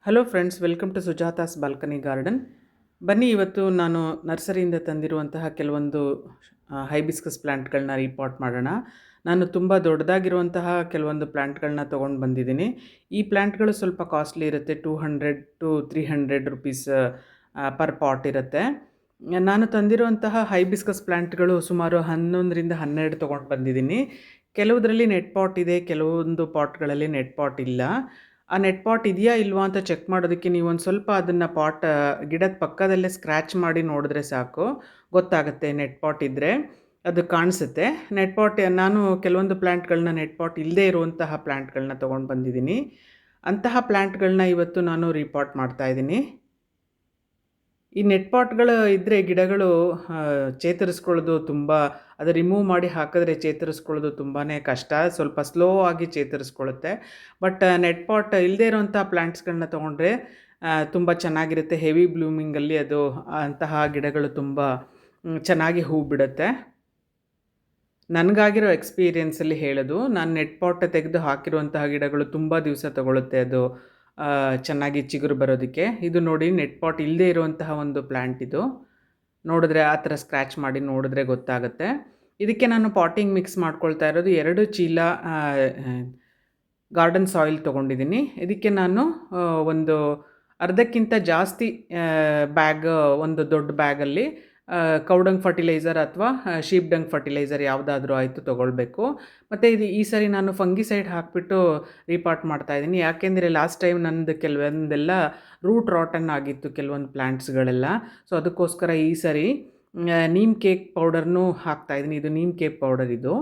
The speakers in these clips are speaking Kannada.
Hello friends, welcome to Sujata's balcony garden. ಬನ್ನಿ, ಇವತ್ತು ನಾನು ನರ್ಸರಿಯಿಂದ ತಂದಿರುವಂತಹ ಕೆಲವೊಂದು ಹೈಬಿಸ್ಕಸ್ ಪ್ಲ್ಯಾಂಟ್ಗಳನ್ನ ರೀಪಾಟ್ ಮಾಡೋಣ. ನಾನು ತುಂಬ ದೊಡ್ಡದಾಗಿರುವಂತಹ ಕೆಲವೊಂದು ಪ್ಲ್ಯಾಂಟ್ಗಳನ್ನ ತೊಗೊಂಡು ಬಂದಿದ್ದೀನಿ. ಈ ಪ್ಲ್ಯಾಂಟ್ಗಳು ಸ್ವಲ್ಪ ಕಾಸ್ಟ್ಲಿ ಇರುತ್ತೆ, 200 to 300 ರುಪೀಸ್ ಪರ್ ಪಾಟ್ ಇರುತ್ತೆ. ನಾನು ತಂದಿರುವಂತಹ ಹೈಬಿಸ್ಕಸ್ ಪ್ಲ್ಯಾಂಟ್ಗಳು ಸುಮಾರು 11ರಿಂದ 12 ತೊಗೊಂಡು ಬಂದಿದ್ದೀನಿ. ಕೆಲವುದರಲ್ಲಿ ನೆಟ್ ಪಾಟ್ ಇದೆ, ಕೆಲವೊಂದು ಪಾಟ್ಗಳಲ್ಲಿ ನೆಟ್ ಪಾಟ್ ಇಲ್ಲ. ಆ ನೆಟ್ ಪಾಟ್ ಇದೆಯಾ ಇಲ್ವಾ ಅಂತ ಚೆಕ್ ಮಾಡೋದಕ್ಕೆ ನೀವು ಒಂದು ಸ್ವಲ್ಪ ಅದನ್ನು ಗಿಡದ ಪಕ್ಕದಲ್ಲೇ ಸ್ಕ್ರ್ಯಾಚ್ ಮಾಡಿ ನೋಡಿದ್ರೆ ಸಾಕು, ಗೊತ್ತಾಗುತ್ತೆ. ನೆಟ್ ಪಾಟ್ ಇದ್ದರೆ ಅದು ಕಾಣಿಸುತ್ತೆ. ನೆಟ್ ಪಾಟ್ ನಾನು ಕೆಲವೊಂದು ಪ್ಲ್ಯಾಂಟ್ಗಳನ್ನ ನೆಟ್ ಪಾಟ್ ಇಲ್ಲದೇ ಇರುವಂತಹ ಪ್ಲ್ಯಾಂಟ್ಗಳನ್ನ ತೊಗೊಂಡು ಬಂದಿದ್ದೀನಿ. ಅಂತಹ ಪ್ಲ್ಯಾಂಟ್ಗಳನ್ನ ಇವತ್ತು ನಾನು ರೀಪಾಟ್ ಮಾಡ್ತಾಯಿದ್ದೀನಿ. ಈ ನೆಟ್ ಪಾಟ್ಗಳು ಇದ್ದರೆ ಗಿಡಗಳು ಚೇತರಿಸ್ಕೊಳ್ಳೋದು ಅದು ರಿಮೂವ್ ಮಾಡಿ ಹಾಕಿದ್ರೆ ಚೇತರಿಸ್ಕೊಳ್ಳೋದು ತುಂಬಾ ಕಷ್ಟ, ಸ್ವಲ್ಪ ಸ್ಲೋ ಆಗಿ ಚೇತರಿಸ್ಕೊಳ್ಳುತ್ತೆ. ಬಟ್ ನೆಟ್ ಪಾಟ್ ಇಲ್ಲದೇ ಇರೋವಂಥ ಪ್ಲ್ಯಾಂಟ್ಸ್ಗಳನ್ನ ತೊಗೊಂಡ್ರೆ ತುಂಬ ಚೆನ್ನಾಗಿರುತ್ತೆ. ಹೆವಿ ಬ್ಲೂಮಿಂಗಲ್ಲಿ ಅಂತಹ ಗಿಡಗಳು ತುಂಬ ಚೆನ್ನಾಗಿ ಹೂ ಬಿಡುತ್ತೆ. ನನಗಾಗಿರೋ ಎಕ್ಸ್ಪೀರಿಯೆನ್ಸಲ್ಲಿ ಹೇಳೋದು, ನಾನು ನೆಟ್ ಪಾಟ್ ತೆಗೆದು ಹಾಕಿರುವಂತಹ ಗಿಡಗಳು ತುಂಬ ದಿವಸ ತಗೊಳ್ಳುತ್ತೆ ಅದು ಚೆನ್ನಾಗಿ ಚಿಗುರು ಬರೋದಕ್ಕೆ. ಇದು ನೋಡಿ, ನೆಟ್ ಪಾಟ್ ಇಲ್ಲದೇ ಇರುವಂತಹ ಒಂದು ಪ್ಲ್ಯಾಂಟ್ ಇದು. ನೋಡಿದ್ರೆ ಆ ಥರ ಸ್ಕ್ರ್ಯಾಚ್ ಮಾಡಿ ನೋಡಿದ್ರೆ ಗೊತ್ತಾಗುತ್ತೆ. ಇದಕ್ಕೆ ನಾನು ಪಾಟಿಂಗ್ ಮಿಕ್ಸ್ ಮಾಡ್ಕೊಳ್ತಾ ಇರೋದು 2 ಚೀಲ ಗಾರ್ಡನ್ ಸಾಯಿಲ್ ತೊಗೊಂಡಿದ್ದೀನಿ. ಇದಕ್ಕೆ ನಾನು ಒಂದು ಅರ್ಧಕ್ಕಿಂತ ಜಾಸ್ತಿ ಒಂದು ದೊಡ್ಡ ಬ್ಯಾಗಲ್ಲಿ ಕೌಡಂಗ್ ಫರ್ಟಿಲೈಸರ್ ಅಥವಾ ಶೀಪ್ ಡಂಗ್ ಫರ್ಟಿಲೈಸರ್ ಯಾವುದಾದ್ರೂ ಆಯಿತು ತೊಗೊಳ್ಬೇಕು. ಮತ್ತು ಈ ಸರಿ ನಾನು ಫಂಗಿಸೈಡ್ ಹಾಕಿಬಿಟ್ಟು ರೀಪಾಟ್ ಮಾಡ್ತಾಯಿದ್ದೀನಿ. ಯಾಕೆಂದರೆ ಲಾಸ್ಟ್ ಟೈಮ್ ನಂದು ಕೆಲವೊಂದೆಲ್ಲ ರೂಟ್ ರಾಟನ್ ಆಗಿತ್ತು, ಕೆಲವೊಂದು ಪ್ಲ್ಯಾಂಟ್ಸ್ಗಳೆಲ್ಲ. ಸೊ ಅದಕ್ಕೋಸ್ಕರ ಈ ಸರಿ ನೀಮ್ ಕೇಕ್ ಪೌಡರ್ನೂ ಹಾಕ್ತಾಯಿದ್ದೀನಿ. ಇದು ನೀಮ್ ಕೇಕ್ ಪೌಡರ್ ಇದು.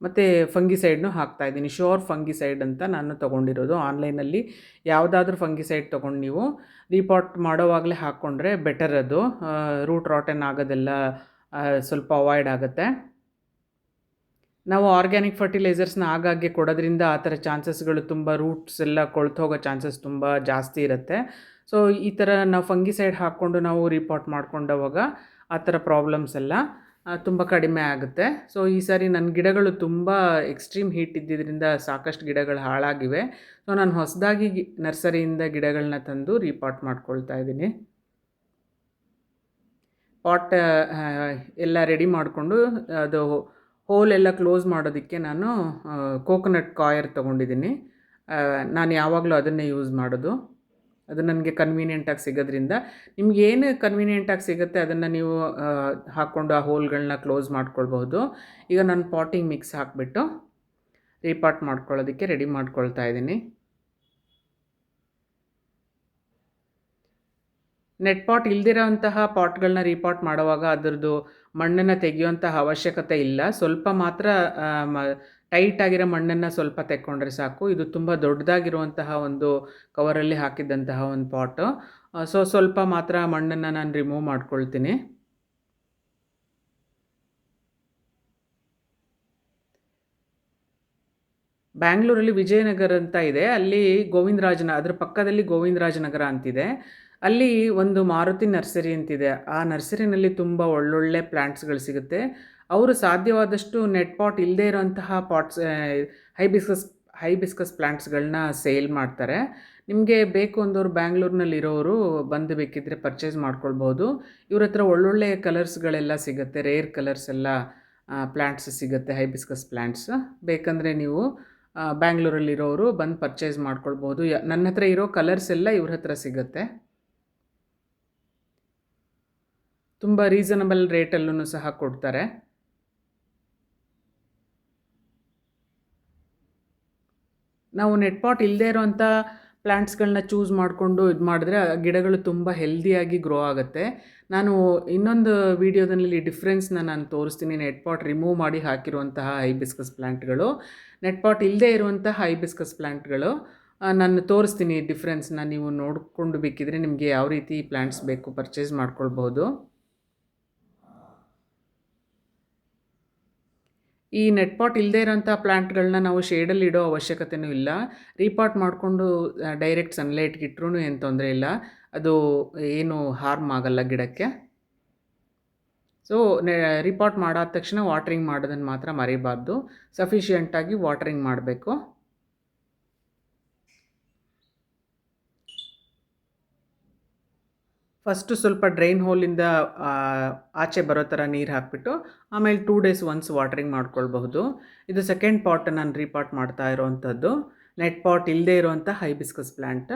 ಮತ್ತು ಫಂಗಿಸೈಡ್ನೂ ಹಾಕ್ತಾಯಿದ್ದೀನಿ. ಶ್ಯೂರ್ ಫಂಗಿಸೈಡ್ ಅಂತ ನಾನು ತೊಗೊಂಡಿರೋದು. ಆನ್ಲೈನಲ್ಲಿ ಯಾವುದಾದ್ರೂ ಫಂಗಿಸೈಡ್ ತೊಗೊಂಡು ನೀವು ರೀಪಾಟ್ ಮಾಡೋವಾಗಲೇ ಹಾಕ್ಕೊಂಡ್ರೆ ಬೆಟರ್. ಅದು ರೂಟ್ ರಾಟನ್ ಆಗೋದೆಲ್ಲ ಸ್ವಲ್ಪ ಅವಾಯ್ಡ್ ಆಗುತ್ತೆ. ನಾವು ಆರ್ಗ್ಯಾನಿಕ್ ಫರ್ಟಿಲೈಸರ್ಸ್ನ ಆಗಾಗ್ಗೆ ಕೊಡೋದ್ರಿಂದ ಆ ಥರ ಚಾನ್ಸಸ್ಗಳು ರೂಟ್ಸ್ ಎಲ್ಲ ಕೊಳ್ತೋಗೋ ಚಾನ್ಸಸ್ ತುಂಬ ಜಾಸ್ತಿ ಇರುತ್ತೆ. ಸೊ ಈ ಥರ ನಾವು ಫಂಗಿಸೈಡ್ ಹಾಕ್ಕೊಂಡು ನಾವು ರೀಪಾಟ್ ಮಾಡ್ಕೊಂಡವಾಗ ಆ ಥರ ಪ್ರಾಬ್ಲಮ್ಸ್ ಎಲ್ಲ ತುಂಬ ಕಡಿಮೆ ಆಗುತ್ತೆ. ಸೊ ಈ ಸಾರಿ ನನ್ನ ಗಿಡಗಳು ತುಂಬ ಎಕ್ಸ್ಟ್ರೀಮ್ ಹೀಟ್ ಇದ್ದಿದ್ದರಿಂದ ಸಾಕಷ್ಟು ಗಿಡಗಳು ಹಾಳಾಗಿವೆ. ಸೊ ನಾನು ಹೊಸದಾಗಿ ನರ್ಸರಿಯಿಂದ ಗಿಡಗಳನ್ನ ತಂದು ರೀಪಾಟ್ ಮಾಡ್ಕೊಳ್ತಾ ಇದ್ದೀನಿ. ಪಾಟ್ ಎಲ್ಲ ರೆಡಿ ಮಾಡಿಕೊಂಡು ಅದು ಹೋಲೆಲ್ಲ ಕ್ಲೋಸ್ ಮಾಡೋದಕ್ಕೆ ನಾನು ಕೋಕೋನಟ್ ಕಾಯರ್ ತೊಗೊಂಡಿದ್ದೀನಿ. ನಾನು ಯಾವಾಗಲೂ ಅದನ್ನೇ ಯೂಸ್ ಮಾಡೋದು. ಅದು ನನಗೆ ಕನ್ವೀನಿಯೆಂಟಾಗಿ ಸಿಗೋದ್ರಿಂದ, ನಿಮಗೇನು ಕನ್ವೀನಿಯೆಂಟಾಗಿ ಸಿಗುತ್ತೆ ಅದನ್ನು ನೀವು ಹಾಕ್ಕೊಂಡು ಆ ಹೋಲ್ಗಳನ್ನ ಕ್ಲೋಸ್ ಮಾಡ್ಕೊಳ್ಬಹುದು. ಈಗ ನಾನು ಪಾಟಿಂಗ್ ಮಿಕ್ಸ್ ಹಾಕಿಬಿಟ್ಟು ರೀಪಾಟ್ ಮಾಡ್ಕೊಳ್ಳೋದಕ್ಕೆ ರೆಡಿ ಮಾಡ್ಕೊಳ್ತಾ ಇದ್ದೀನಿ. ನೆಟ್ ಪಾಟ್ ಇಲ್ದಿರೋಂತಹ ಪಾಟ್ಗಳನ್ನ ರೀಪಾಟ್ ಮಾಡುವಾಗ ಅದರದ್ದು ಮಣ್ಣನ್ನು ತೆಗೆಯುವಂತಹ ಅವಶ್ಯಕತೆ ಇಲ್ಲ. ಸ್ವಲ್ಪ ಮಾತ್ರ ಟೈಟ್ ಆಗಿರೋ ಮಣ್ಣನ್ನು ಸ್ವಲ್ಪ ತೆಕ್ಕೊಂಡ್ರೆ ಸಾಕು. ಇದು ತುಂಬ ದೊಡ್ಡದಾಗಿರುವಂತಹ ಒಂದು ಕವರಲ್ಲಿ ಹಾಕಿದ್ದಂತಹ ಒಂದು ಪಾಟು. ಸೊ ಸ್ವಲ್ಪ ಮಾತ್ರ ಮಣ್ಣನ್ನು ನಾನು ರಿಮೂವ್ ಮಾಡ್ಕೊಳ್ತೀನಿ. ಬ್ಯಾಂಗ್ಳೂರಲ್ಲಿ ವಿಜಯನಗರ ಅಂತ ಇದೆ, ಅಲ್ಲಿ ಅದರ ಪಕ್ಕದಲ್ಲಿ ಗೋವಿಂದರಾಜನಗರ ಅಂತಿದೆ. ಅಲ್ಲಿ ಒಂದು ಮಾರುತಿ ನರ್ಸರಿ ಅಂತಿದೆ. ಆ ನರ್ಸರಿನಲ್ಲಿ ತುಂಬ ಒಳ್ಳೊಳ್ಳೆ ಪ್ಲ್ಯಾಂಟ್ಸ್ಗಳು ಸಿಗುತ್ತೆ. ಅವರು ಸಾಧ್ಯವಾದಷ್ಟು ನೆಟ್ ಪಾಟ್ ಇಲ್ಲದೇ ಇರೋಂತಹ ಹೈಬಿಸ್ಕಸ್ ಪ್ಲ್ಯಾಂಟ್ಸ್ಗಳನ್ನ ಸೇಲ್ ಮಾಡ್ತಾರೆ. ನಿಮಗೆ ಬೇಕು ಅಂದವರು ಬ್ಯಾಂಗ್ಳೂರಿನಲ್ಲಿರೋರು ಬಂದು ಬೇಕಿದ್ದರೆ ಪರ್ಚೇಸ್ ಮಾಡ್ಕೊಳ್ಬೋದು. ಇವ್ರ ಹತ್ರ ಒಳ್ಳೊಳ್ಳೆ ಕಲರ್ಸ್ಗಳೆಲ್ಲ ಸಿಗುತ್ತೆ, ರೇರ್ ಕಲರ್ಸ್ ಎಲ್ಲ ಪ್ಲ್ಯಾಂಟ್ಸ್ ಸಿಗುತ್ತೆ, ಹೈಬಿಸ್ಕಸ್ ಪ್ಲ್ಯಾಂಟ್ಸ್. ಬೇಕಂದರೆ ನೀವು ಬ್ಯಾಂಗ್ಳೂರಲ್ಲಿರೋರು ಬಂದು ಪರ್ಚೇಸ್ ಮಾಡ್ಕೊಳ್ಬೋದು. ನನ್ನ ಹತ್ರ ಇರೋ ಕಲರ್ಸ್ ಎಲ್ಲ ಇವ್ರ ಹತ್ರ ಸಿಗುತ್ತೆ. ತುಂಬ ರೀಸನಬಲ್ ರೇಟಲ್ಲೂ ಸಹ ಕೊಡ್ತಾರೆ. ನಾವು ನೆಟ್ ಪಾಟ್ ಇಲ್ಲದೇ ಇರೋವಂಥ ಪ್ಲ್ಯಾಂಟ್ಸ್ಗಳನ್ನ ಚೂಸ್ ಮಾಡಿಕೊಂಡು ಇದು ಮಾಡಿದ್ರೆ ಗಿಡಗಳು ತುಂಬ ಹೆಲ್ದಿಯಾಗಿ ಗ್ರೋ ಆಗುತ್ತೆ. ನಾನು ಇನ್ನೊಂದು ವೀಡಿಯೋದಲ್ಲಿ ಡಿಫ್ರೆನ್ಸ್ನ ನಾನು ತೋರಿಸ್ತೀನಿ. ನೆಟ್ ಪಾಟ್ ರಿಮೂವ್ ಮಾಡಿ ಹಾಕಿರುವಂತಹ ಹೈಬಿಸ್ಕಸ್ ಪ್ಲ್ಯಾಂಟ್ಗಳು, ನೆಟ್ ಪಾಟ್ ಇಲ್ಲದೇ ಇರುವಂತಹ ಹೈಬಿಸ್ಕಸ್ ಪ್ಲ್ಯಾಂಟ್ಗಳು ನಾನು ತೋರಿಸ್ತೀನಿ ಡಿಫ್ರೆನ್ಸ್ನ. ನೀವು ನೋಡಿಕೊಂಡು ಬೇಕಿದ್ರೆ ನಿಮಗೆ ಯಾವ ರೀತಿ ಪ್ಲ್ಯಾಂಟ್ಸ್ ಬೇಕು ಪರ್ಚೇಸ್ ಮಾಡ್ಕೊಳ್ಬೋದು. ಈ ನೆಟ್ ಪಾಟ್ ಇಲ್ಲದೇ ಇರೋಂಥ ಪ್ಲ್ಯಾಂಟ್ಗಳನ್ನ ನಾವು ಶೇಡಲ್ಲಿ ಇಡೋ ಅವಶ್ಯಕತೆಯೂ ಇಲ್ಲ. ರೀಪಾಟ್ ಮಾಡಿಕೊಂಡು ಡೈರೆಕ್ಟ್ ಸನ್ಲೈಟ್ಗೆ ಇಟ್ಟರೂ ಏನು ತೊಂದರೆ ಇಲ್ಲ, ಅದು ಏನು ಹಾರ್ಮ್ ಆಗಲ್ಲ ಗಿಡಕ್ಕೆ. ಸೊ ರೀಪಾಟ್ ಮಾಡಾದ ತಕ್ಷಣ ವಾಟ್ರಿಂಗ್ ಮಾಡೋದನ್ನು ಮಾತ್ರ ಮರಿಬಾರ್ದು. ಸಫಿಷಿಯೆಂಟಾಗಿ ವಾಟ್ರಿಂಗ್ ಮಾಡಬೇಕು. ಫಸ್ಟು ಸ್ವಲ್ಪ ಡ್ರೈನ್ ಹೋಲಿಂದ ಆಚೆ ಬರೋ ಥರ ನೀರು ಹಾಕಿಬಿಟ್ಟು ಆಮೇಲೆ 2 ಡೇಸ್ ಒನ್ಸ್ ವಾಟ್ರಿಂಗ್ ಮಾಡ್ಕೊಳ್ಬಹುದು. ಇದು ಸೆಕೆಂಡ್ ಪಾಟ್ ನಾನು ರೀಪಾಟ್ ಮಾಡ್ತಾ ಇರೋವಂಥದ್ದು. ನೆಟ್ ಪಾಟ್ ಇಲ್ಲದೇ ಇರುವಂಥ ಹೈಬಿಸ್ಕಸ್ ಪ್ಲ್ಯಾಂಟ್.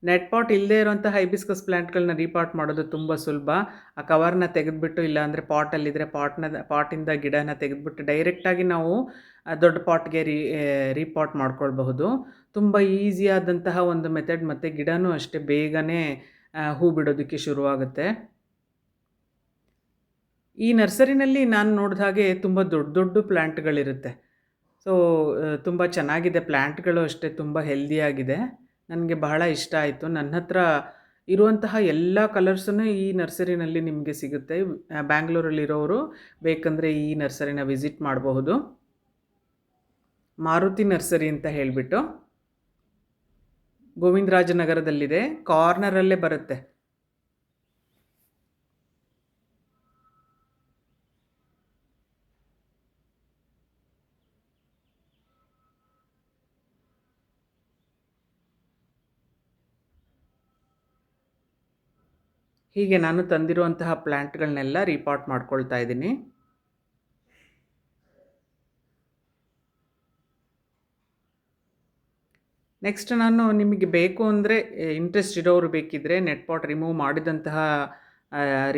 ನೆಟ್ ಪಾಟ್ ಇಲ್ಲದೇ ಇರುವಂಥ ಹೈಬಿಸ್ಕಸ್ ಪ್ಲ್ಯಾಂಟ್ಗಳನ್ನ ರೀಪಾಟ್ ಮಾಡೋದು ತುಂಬ ಸುಲಭ. ಆ ಕವರ್ನ ತೆಗೆದುಬಿಟ್ಟು, ಇಲ್ಲಾಂದರೆ ಪಾಟಲ್ಲಿದ್ದರೆ ಪಾಟಿಂದ ಗಿಡನ ತೆಗೆದುಬಿಟ್ಟು ಡೈರೆಕ್ಟಾಗಿ ನಾವು ದೊಡ್ಡ ಪಾಟ್ಗೆ ರೀಪಾಟ್ ಮಾಡ್ಕೊಳ್ಬಹುದು. ತುಂಬ ಈಸಿಯಾದಂತಹ ಒಂದು ಮೆಥಡ್, ಮತ್ತು ಗಿಡನೂ ಅಷ್ಟೇ ಬೇಗನೆ ಹೂ ಬಿಡೋದಕ್ಕೆ ಶುರುವಾಗುತ್ತೆ. ಈ ನರ್ಸರಿನಲ್ಲಿ ನಾನು ನೋಡಿದ ಹಾಗೆ ತುಂಬ ದೊಡ್ಡ ದೊಡ್ಡ ಪ್ಲ್ಯಾಂಟ್ಗಳಿರುತ್ತೆ. ಸೊ ತುಂಬ ಚೆನ್ನಾಗಿದೆ. ಪ್ಲ್ಯಾಂಟ್ಗಳು ಅಷ್ಟೇ ತುಂಬ ಹೆಲ್ದಿಯಾಗಿದೆ. ನನಗೆ ಬಹಳ ಇಷ್ಟ ಆಯಿತು. ನನ್ನ ಹತ್ರ ಇರುವಂತಹ ಎಲ್ಲ ಕಲರ್ಸನ್ನು ಈ ನರ್ಸರಿನಲ್ಲಿ ನಿಮಗೆ ಸಿಗುತ್ತೆ. ಬ್ಯಾಂಗ್ಳೂರಲ್ಲಿರೋರು ಬೇಕಂದರೆ ಈ ನರ್ಸರಿನ ವಿಸಿಟ್ ಮಾಡಬಹುದು. ಮಾರುತಿ ನರ್ಸರಿ ಅಂತ ಹೇಳಿಬಿಟ್ಟು ಗೋವಿಂದರಾಜನಗರದಲ್ಲಿದೆ. ಕಾರ್ನರಲ್ಲೇ ಬರುತ್ತೆ. ಹೀಗೆ ನಾನು ತಂದಿರುವಂತಹ ಪ್ಲ್ಯಾಂಟ್ಗಳನ್ನೆಲ್ಲ ರೀಪಾಟ್ ಮಾಡ್ಕೊಳ್ತಾ ಇದ್ದೀನಿ. ನೆಕ್ಸ್ಟ್ ನಾನು ನಿಮಗೆ ಬೇಕು ಅಂದರೆ, ಇಂಟ್ರೆಸ್ಟ್ ಇರೋರು ಬೇಕಿದ್ದರೆ ನೆಟ್ ಪಾಟ್ ರಿಮೂವ್ ಮಾಡಿದಂತಹ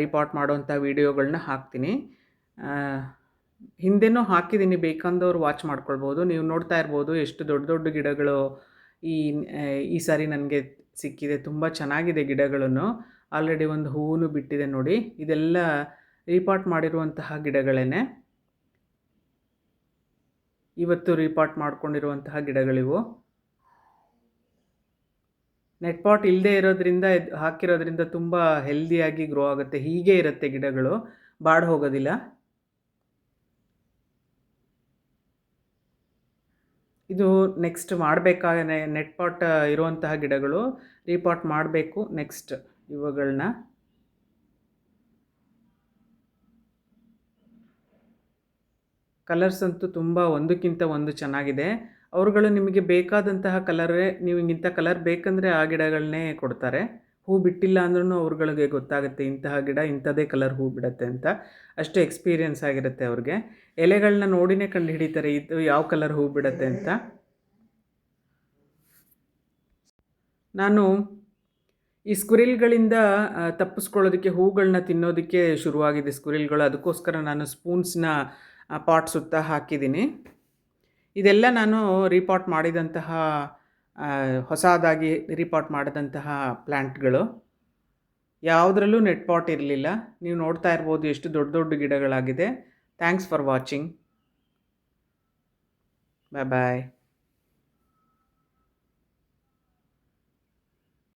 ರೀಪಾಟ್ ಮಾಡುವಂಥ ವೀಡಿಯೋಗಳನ್ನ ಹಾಕ್ತೀನಿ. ಹಿಂದೆನೂ ಹಾಕಿದ್ದೀನಿ, ಬೇಕಂದವ್ರು ವಾಚ್ ಮಾಡ್ಕೊಳ್ಬೋದು. ನೀವು ನೋಡ್ತಾ ಇರ್ಬೋದು ಎಷ್ಟು ದೊಡ್ಡ ದೊಡ್ಡ ಗಿಡಗಳು ಈ ಸಾರಿ ನನಗೆ ಸಿಕ್ಕಿದೆ. ತುಂಬ ಚೆನ್ನಾಗಿದೆ ಗಿಡಗಳನ್ನು. ಆಲ್ರೆಡಿ ಒಂದು ಹೂವು ಬಿಟ್ಟಿದೆ ನೋಡಿ. ಇದೆಲ್ಲ ರೀಪಾಟ್ ಮಾಡಿರುವಂತಹ ಗಿಡಗಳೇ. ಇವತ್ತು ರೀಪಾಟ್ ಮಾಡ್ಕೊಂಡಿರುವಂತಹ ಗಿಡಗಳಿವು. ನೆಟ್ ಪಾಟ್ ಇಲ್ಲದೆ ಇರೋದ್ರಿಂದ, ಹಾಕಿರೋದ್ರಿಂದ ತುಂಬ ಹೆಲ್ದಿಯಾಗಿ ಗ್ರೋ ಆಗುತ್ತೆ. ಹೀಗೆ ಇರುತ್ತೆ ಗಿಡಗಳು, ಬಾಡಿ ಹೋಗೋದಿಲ್ಲ. ಇದು ನೆಕ್ಸ್ಟ್ ಮಾಡಬೇಕಾದ ನೆಟ್ ಪಾಟ್ ಇರುವಂತಹ ಗಿಡಗಳು ರೀಪಾಟ್ ಮಾಡಬೇಕು ನೆಕ್ಸ್ಟ್ ಇವುಗಳನ್ನ. ಕಲರ್ಸ್ ಅಂತೂ ತುಂಬ ಒಂದಕ್ಕಿಂತ ಒಂದು ಚೆನ್ನಾಗಿದೆ. ಅವರುಗಳು ನಿಮಗೆ ಬೇಕಾದಂತಹ ಕಲರೇ, ನೀವು ಇಂಥ ಕಲರ್ ಬೇಕಂದರೆ ಆ ಗಿಡಗಳನ್ನೇ ಕೊಡ್ತಾರೆ. ಹೂ ಬಿಟ್ಟಿಲ್ಲ ಅಂದ್ರೂ ಅವ್ರುಗಳಿಗೆ ಗೊತ್ತಾಗುತ್ತೆ ಇಂತಹ ಗಿಡ ಇಂಥದ್ದೇ ಕಲರ್ ಹೂ ಬಿಡುತ್ತೆ ಅಂತ. ಅಷ್ಟು ಎಕ್ಸ್ಪೀರಿಯೆನ್ಸ್ ಆಗಿರುತ್ತೆ ಅವ್ರಿಗೆ. ಎಲೆಗಳನ್ನ ನೋಡಿನೇ ಕಂಡು ಹಿಡಿತಾರೆ ಇದು ಯಾವ ಕಲರ್ ಹೂ ಬಿಡುತ್ತೆ ಅಂತ. ನಾನು ಈ ಸ್ಕ್ವಿರಿಲ್ಗಳಿಂದ ತಪ್ಪಿಸ್ಕೊಳ್ಳೋದಕ್ಕೆ, ಹೂಗಳನ್ನ ತಿನ್ನೋದಕ್ಕೆ ಶುರುವಾಗಿದೆ ಸ್ಕ್ವಿರಿಲ್ಗಳು. ಅದಕ್ಕೋಸ್ಕರ ನಾನು ಸ್ಪೂನ್ಸ್ನ ಪಾಟ್ ಸುತ್ತ ಹಾಕಿದ್ದೀನಿ. ಇದೆಲ್ಲ ನಾನು ರೀಪಾಟ್ ಮಾಡಿದಂತಹ, ಹೊಸದಾಗಿ ರೀಪಾಟ್ ಮಾಡಿದಂತಹ ಪ್ಲ್ಯಾಂಟ್ಗಳು. ಯಾವುದರಲ್ಲೂ ನೆಟ್ ಪಾಟ್ ಇರಲಿಲ್ಲ. ನೀವು ನೋಡ್ತಾ ಇರ್ಬೋದು ಎಷ್ಟು ದೊಡ್ಡ ದೊಡ್ಡ ಗಿಡಗಳಾಗಿದೆ. Thanks for watching. Bye bye.